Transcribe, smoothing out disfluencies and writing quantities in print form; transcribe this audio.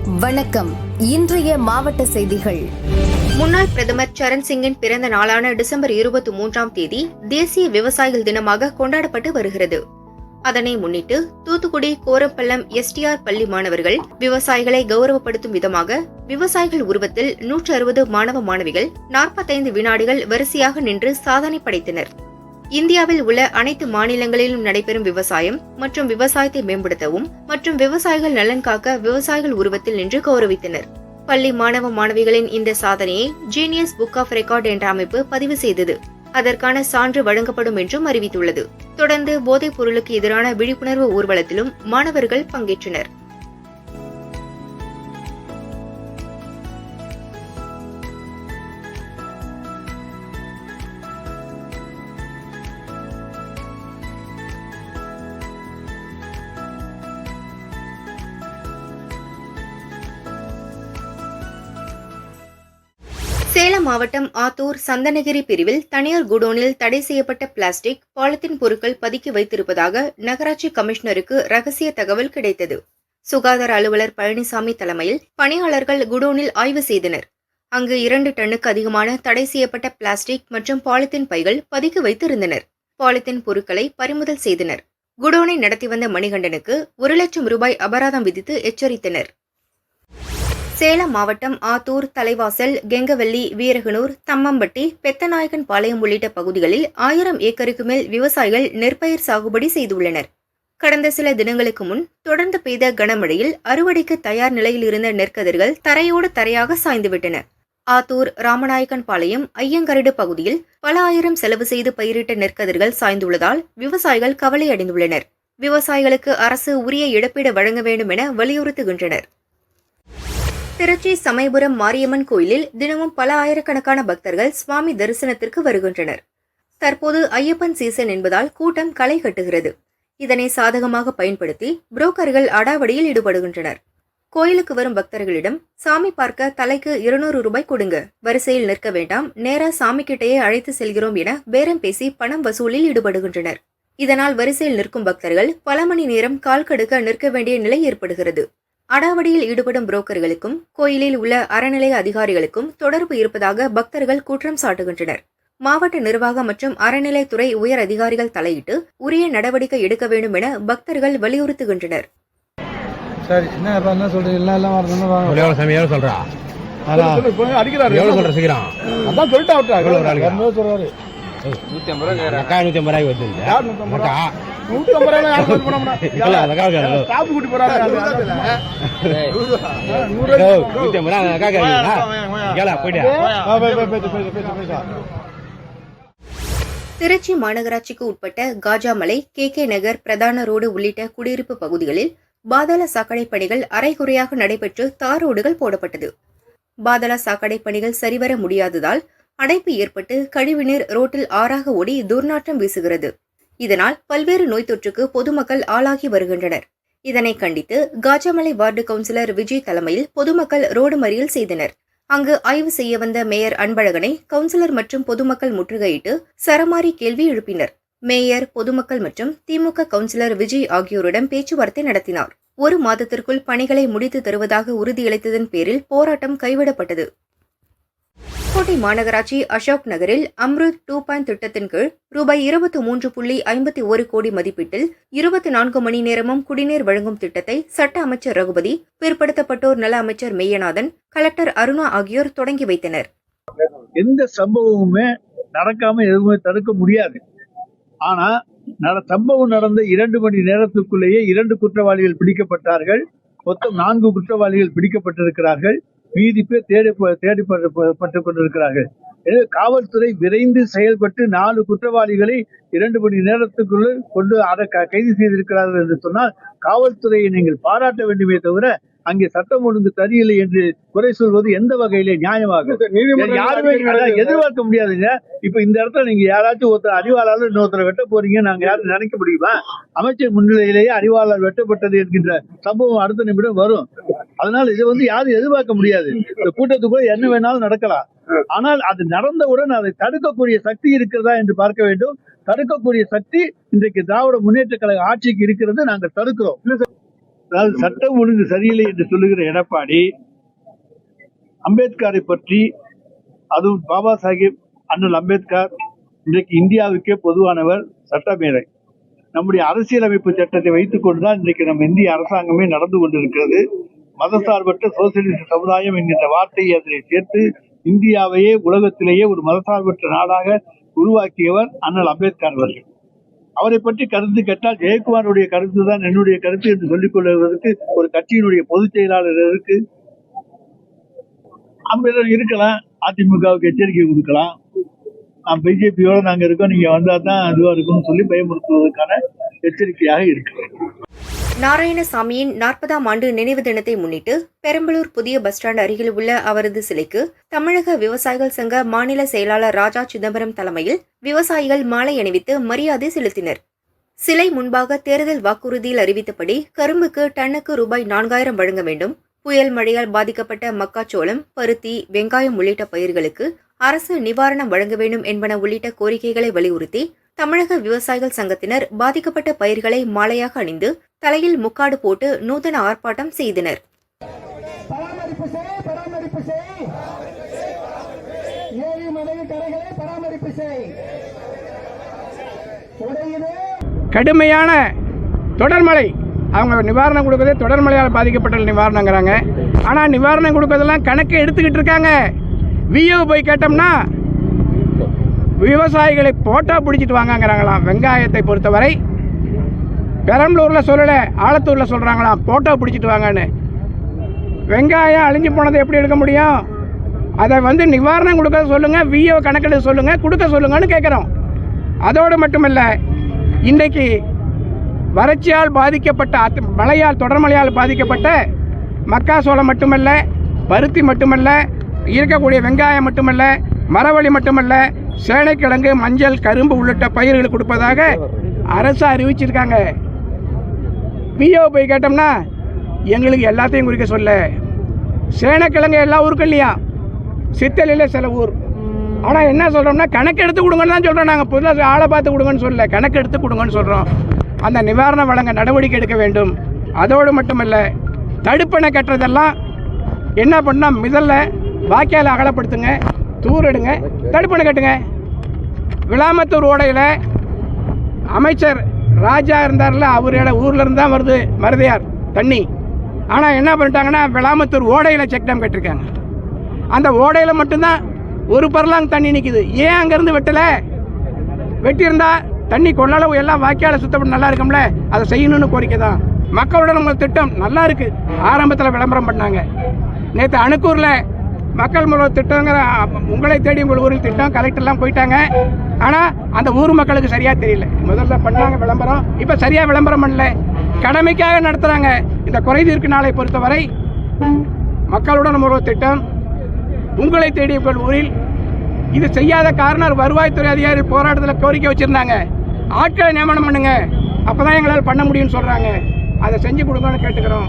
வணக்கம். இன்றைய மாவட்ட செய்திகள். முன்னாள் பிரதமர் சரண் சிங்கின் பிறந்த நாளான டிசம்பர் 23ஆம் தேதி தேசிய விவசாயிகள் தினமாக கொண்டாடப்பட்டு வருகிறது. அதனை முன்னிட்டு தூத்துக்குடி கோரப்பள்ளம் எஸ்டிஆர் பள்ளி மாணவர்கள் விவசாயிகளை கௌரவப்படுத்தும் விதமாக விவசாயிகள் உருவத்தில் 160 மாணவ மாணவிகள் 45 வினாடிகள் வரிசையாக நின்று சாதனை படைத்தனர். இந்தியாவில் உள்ள அனைத்து மாநிலங்களிலும் நடைபெறும் விவசாயம் மற்றும் விவசாயத்தை மேம்படுத்தவும் மற்றும் விவசாயிகள் நலன் காக்க விவசாயிகள் உருவத்தில் நின்று கௌரவித்தனர். பள்ளி மாணவ மாணவிகளின் இந்த சாதனையை ஜீனியஸ் புக் ஆஃப் ரெக்கார்ட் என்ற அமைப்பு பதிவு செய்தது. அதற்கான சான்று வழங்கப்படும் என்றும் அறிவித்துள்ளது. தொடர்ந்து போதைப் பொருளுக்கு எதிரான விழிப்புணர்வு ஊர்வலத்திலும் மாணவர்கள் பங்கேற்றனர். சேலம் மாவட்டம் ஆத்தூர் சந்தனகிரி பிரிவில் தனியார் குடோனில் தடை செய்யப்பட்ட பிளாஸ்டிக், பாலித்தீன் பொருட்கள் பதுக்கி வைத்திருப்பதாக நகராட்சி கமிஷனருக்கு ரகசிய தகவல் கிடைத்தது. சுகாதார அலுவலர் பழனிசாமி தலைமையில் பணியாளர்கள் குடோனில் ஆய்வு செய்தனர். அங்கு 2 டன்னுக்கு அதிகமான தடை செய்யப்பட்ட பிளாஸ்டிக் மற்றும் பாலித்தீன் பைகள் பதுக்கி வைத்திருந்தனர். பாலித்தீன் பொருட்களை பறிமுதல் செய்தனர். குடோனை நடத்தி வந்த மணிகண்டனுக்கு 1 லட்சம் ரூபாய் அபராதம் விதித்து எச்சரித்தனர். சேலம் மாவட்டம் ஆத்தூர், தலைவாசல், கெங்கவல்லி, வீரகனூர், தம்மம்பட்டி, பெத்தநாயக்கன் பாளையம் உள்ளிட்ட பகுதிகளில் 1000 ஏக்கருக்கு மேல் விவசாயிகள் நெற்பயிர் சாகுபடி செய்துள்ளனர். கடந்த சில தினங்களுக்கு முன் தொடர்ந்து பெய்த கனமழையில் அறுவடைக்கு தயார் நிலையில் இருந்த நெற்கதிர்கள் தரையோடு தரையாக சாய்ந்துவிட்டன. ஆத்தூர், ராமநாயக்கன் பாளையம், ஐயங்கரடு பகுதியில் பல ஆயிரம் செலவு செய்து பயிரிட்ட நெற்கதிர்கள் சாய்ந்துள்ளதால் விவசாயிகள் கவலையடைந்துள்ளனர். விவசாயிகளுக்கு அரசு உரிய இழப்பீடு வழங்க வேண்டும் என வலியுறுத்துகின்றனர். திருச்சி சமயபுரம் மாரியம்மன் கோயிலில் தினமும் பல ஆயிரக்கணக்கான பக்தர்கள் சுவாமி தரிசனத்திற்கு வருகின்றனர். தற்போது ஐயப்பன் சீசன் என்பதால் கூட்டம் களை கட்டுகிறது. இதனை சாதகமாக பயன்படுத்தி புரோக்கர்கள் அடாவடியில் ஈடுபடுகின்றனர். கோயிலுக்கு வரும் பக்தர்களிடம் சாமி பார்க்க தலைக்கு 200 ரூபாய் கொடுங்க, வரிசையில் நிற்க வேண்டாம், நேரா சாமி கிட்டையே அழைத்து செல்கிறோம் என பேரம் பேசி பணம் வசூலில் ஈடுபடுகின்றனர். இதனால் வரிசையில் நிற்கும் பக்தர்கள் பல மணி நேரம் கால் கடுக்க நிற்க வேண்டிய நிலை ஏற்படுகிறது. அடாவடியில் ஈடுபடும் புரோக்கர்களுக்கும் கோயிலில் உள்ள அறநிலைய அதிகாரிகளுக்கும் தொடர்பு இருப்பதாக பக்தர்கள் குற்றம் சாட்டுகின்றனர். மாவட்ட நிர்வாகம் மற்றும் அறநிலைத்துறை உயர் அதிகாரிகள் தலையிட்டு உரிய நடவடிக்கை எடுக்க வேண்டும் என பக்தர்கள் வலியுறுத்துகின்றனர். திருச்சி மாநகராட்சிக்கு உட்பட்ட காஜாமலை, கே நகர், பிரதான ரோடு உள்ளிட்ட குடியிருப்பு பகுதிகளில் பாதாள சாக்கடை பணிகள் அரைகுறையாக நடைபெற்று தார் ரோடுகள் போடப்பட்டது. பாதாள சாக்கடை பணிகள் சரிவர முடியாததால் அடைப்பு ஏற்பட்டு கழிவுநீர் ரோட்டில் ஆறாக ஓடி துர்நாற்றம் வீசுகிறது. இதனால் பல்வேறு நோய் தொற்றுக்கு பொதுமக்கள் ஆளாகி வருகின்றனர். இதனை கண்டித்து காஜாமலை வார்டு கவுன்சிலர் விஜய் தலைமையில் பொதுமக்கள் ரோடு மறியல் செய்தனர். அங்கு ஆய்வு செய்ய வந்த மேயர் அன்பழகனை கவுன்சிலர் மற்றும் பொதுமக்கள் முற்றுகையிட்டு சரமாரி கேள்வி எழுப்பினர். மேயர், பொதுமக்கள் மற்றும் திமுக கவுன்சிலர் விஜய் ஆகியோரிடம் பேச்சுவார்த்தை நடத்தினார். 1 மாதத்திற்குள் பணிகளை முடித்து தருவதாக உறுதியளித்ததன் பேரில் போராட்டம் கைவிடப்பட்டது. கோட்டை மாநகராட்சி அசோக் நகரில் அம்ருத் 2 திட்டத்தின் கீழ் ரூபாய் 23.51 கோடி மதிப்பீட்டில் 24 மணி நேரமும் குடிநீர் வழங்கும் திட்டத்தை சட்ட அமைச்சர் ரகுபதி, பிற்படுத்தப்பட்டோர் நல அமைச்சர் மெய்யநாதன், கலெக்டர் அருணா ஆகியோர் தொடங்கி வைத்தனர். எந்த சம்பவமுமே நடக்காம எதுவுமே தடுக்க முடியாது. ஆனா சம்பவம் நடந்த 2 மணி நேரத்துக்குள்ளேயே 2 குற்றவாளிகள் பிடிக்கப்பட்டார்கள். மொத்தம் 4 குற்றவாளிகள் பிடிக்கப்பட்டிருக்கிறார்கள். மீதி பேர் தேடிப்பட்டுக் கொண்டிருக்கிறார்கள். காவல்துறை விரைந்து செயல்பட்டு 4 குற்றவாளிகளை 2 மணி நேரத்துக்குள்ள கொண்டு கைது செய்திருக்கிறார்கள் என்று சொன்னால் காவல்துறையை நீங்கள் பாராட்ட வேண்டுமே தவிர அங்கே சட்டம் ஒழுங்கு சரியில்லை என்று குறை சொல்வது எந்த வகையிலே நியாயமாகும்? யாருமே எதிர்பார்க்க முடியாதுங்க. இப்ப இந்த இடத்துல நீங்க யாராச்சும் ஒருத்தர் அறிவாளர் இன்னொருத்தரை வெட்ட போறீங்க, நாங்க யாரும் நினைக்க முடியுமா? அமைச்சர் முன்னிலையிலேயே அறிவாளர் வெட்டப்பட்டது என்கின்ற சம்பவம் அடுத்த நிமிடம் வரும். அதனால இதை யாரும் எதிர்பார்க்க முடியாது. இந்த கூட்டத்துக்குள்ள என்ன வேணாலும் நடக்கலாம். ஆனால் அது நடந்தவுடன் அதை தடுக்கக்கூடிய சக்தி இருக்கிறதா என்று பார்க்க வேண்டும். தடுக்கக்கூடிய சக்தி இன்றைக்கு திராவிட முன்னேற்ற கழக ஆட்சிக்கு இருக்கிறது. நாங்கள் தடுக்கிறோம். அதாவது சட்டம் ஒழுங்கு சரியில்லை என்று சொல்லுகிற எடப்பாடி அம்பேத்கரை பற்றி, அதுவும் பாபா சாஹிப் அண்ணல் அம்பேத்கர் இன்றைக்கு இந்தியாவுக்கே பொதுவானவர், சட்டமேதை. நம்முடைய அரசியலமைப்பு சட்டத்தை வைத்துக் கொண்டுதான் இன்றைக்கு நம்ம இந்திய அரசாங்கமே நடந்து கொண்டிருக்கிறது. மதசார்பற்ற சோசியலிச சமுதாயம் என்கின்ற வார்த்தையை அதனை சேர்த்து இந்தியாவையே உலகத்திலேயே ஒரு மதசார்பற்ற நாடாக உருவாக்கியவர் அண்ணல் அம்பேத்கர் அவர்கள். அவரை பற்றி கருத்து கேட்டால் ஜெயக்குமாருடைய கருத்து தான் என்னுடைய கருத்து என்று சொல்லிக் கொள்வதற்கு ஒரு கட்சியினுடைய பொதுச் செயலாளர் இருக்கு. அம்பேத்கர் இருக்கலாம், அதிமுகவுக்கு எச்சரிக்கை கொடுக்கலாம், பிஜேபியோட நாங்க இருக்கோம், நீங்க வந்தா தான் அதுவா இருக்கும்னு சொல்லி பயமுறுத்துவதற்கான எச்சரிக்கையாக இருக்கு. நாராயணசாமியின் 40ஆம் ஆண்டு நினைவு தினத்தை முன்னிட்டு பெரம்பலூர் புதிய பஸ் ஸ்டாண்ட் அருகில் உள்ள அவரது சிலைக்கு தமிழக விவசாயிகள் சங்க மாநில செயலாளர் ராஜா சிதம்பரம் தலைமையில் விவசாயிகள் மாலை அணிவித்து மரியாதை செலுத்தினர். சிலை முன்பாக தேர்தல் வாக்குறுதியில் அறிவித்தபடி கரும்புக்கு டன்னுக்கு ரூபாய் 4000 வழங்க வேண்டும், புயல் மழையால் பாதிக்கப்பட்ட மக்காச்சோளம், பருத்தி, வெங்காயம் உள்ளிட்ட பயிர்களுக்கு அரசு நிவாரணம் வழங்க வேண்டும் என்பன உள்ளிட்ட கோரிக்கைகளை வலியுறுத்தி தமிழக விவசாயிகள் சங்கத்தினர் பாதிக்கப்பட்ட பயிர்களை மாலையாக அணிந்து தலையில் முக்காடு போட்டு நூதன ஆர்ப்பாட்டம் செய்தனர். கடுமையான தொடர்மழை, அவங்க நிவாரணம் கொடுக்கறதே தொடர்மழையால் பாதிக்கப்பட்ட நிவாரணங்கிறாங்க. ஆனால் நிவாரணம் கொடுக்கறதெல்லாம் கணக்கு எடுத்துக்கிட்டு இருக்காங்க. விஓ போய் கேட்டோம்னா விவசாயிகளை போட்டா பிடிச்சிட்டு வாங்கங்கிறாங்களாம். வெங்காயத்தை பொறுத்தவரை பெரம்பலூரில் சொல்லலை, ஆலத்தூரில் சொல்கிறாங்களாம் போட்டோ பிடிச்சிட்டு வாங்கன்னு. வெங்காயம் அழிஞ்சு போனதை எப்படி எடுக்க முடியும்? அதை நிவாரணம் கொடுக்க சொல்லுங்கள், விஓ கணக்கெடுக்க சொல்லுங்கள், கொடுக்க சொல்லுங்கன்னு கேட்குறோம். அதோடு மட்டுமல்ல, இன்றைக்கு வறட்சியால் பாதிக்கப்பட்ட, மழையால் தொடர் மழையால் பாதிக்கப்பட்ட மக்காசோளம் மட்டுமல்ல, பருத்தி மட்டுமல்ல, இருக்கக்கூடிய வெங்காயம் மட்டுமல்ல, மரவள்ளி மட்டுமல்ல, சேனைக்கிழங்கு, மஞ்சள், கரும்பு உள்ளிட்ட பயிர்கள் கொடுப்பதாக அரசு அறிவிச்சிருக்காங்க. விஓ போய் கேட்டோம்னா எங்களுக்கு எல்லாத்தையும் குறிக்க சொல்ல. சேனைக்கிழங்கு எல்லா ஊருக்கும் இல்லையா, சித்தலையில் சில ஊர். ஆனால் என்ன சொல்கிறோம்னா கணக்கு எடுத்து கொடுங்கன்னு தான் சொல்கிறோம். நாங்கள் புதுசாக ஆளை பார்த்து கொடுங்கன்னு சொல்லலை, கணக்கு எடுத்து கொடுங்கன்னு சொல்கிறோம். அந்த நிவாரணம் வழங்க நடவடிக்கை எடுக்க வேண்டும். அதோடு மட்டுமல்ல, தடுப்பணை கட்டுறதெல்லாம் என்ன பண்ணால் முதல்ல வாய்க்கால் அகலப்படுத்துங்க, தூரெடுங்க, தடுப்பணை கட்டுங்க. விளாமத்தூர் ஓடையில் அமைச்சர் ராஜா இருந்தார்ல, அவரோட ஊரில் இருந்து தான் வருது மருதையார் தண்ணி. ஆனால் என்ன பண்ணிட்டாங்கன்னா விளாமத்தூர் ஓடையில் செக் டேம் கட்டிருக்காங்க. அந்த ஓடையில் மட்டும்தான் ஒரு பரலாங் தண்ணி நிற்கிது. ஏன் அங்கேருந்து வெட்டலை? வெட்டியிருந்தா தண்ணி கொள்ளளவு எல்லாம் வாய்க்கால சுத்தப்பட்டு நல்லா இருக்கும்ல, அதை செய்யணும்னு கோரிக்கை தான். மக்களுடன் உங்கள் திட்டம் நல்லா இருக்குது, ஆரம்பத்தில் விளம்பரம் பண்ணாங்க. நேற்று அணுக்கூரில் மக்கள் முதல் திட்டங்கிற உங்களை தேடி உங்கள் ஊரில் திட்டம் கலெக்டர்லாம் போயிட்டாங்க. ஆனால் அந்த ஊர் மக்களுக்கு சரியாக தெரியல. முதல்ல பண்ணாங்க விளம்பரம், இப்போ சரியாக விளம்பரம் பண்ணல, கடமைக்காக நடத்துகிறாங்க. இந்த குறைதீர்க்கு நாளை பொறுத்தவரை மக்களுடன் ஒரு திட்டம் உங்களை தேடி உங்கள் ஊரில் இது செய்யாத காரணம் வருவாய்த்துறை அதிகாரிகள் போராட்டத்தில் கோரிக்கை வச்சுருந்தாங்க. ஆட்களை நியமனம் பண்ணுங்க, அப்போ தான் எங்களால் பண்ண முடியும்னு சொல்கிறாங்க. அதை செஞ்சு கொடுங்கன்னு கேட்டுக்கிறோம்.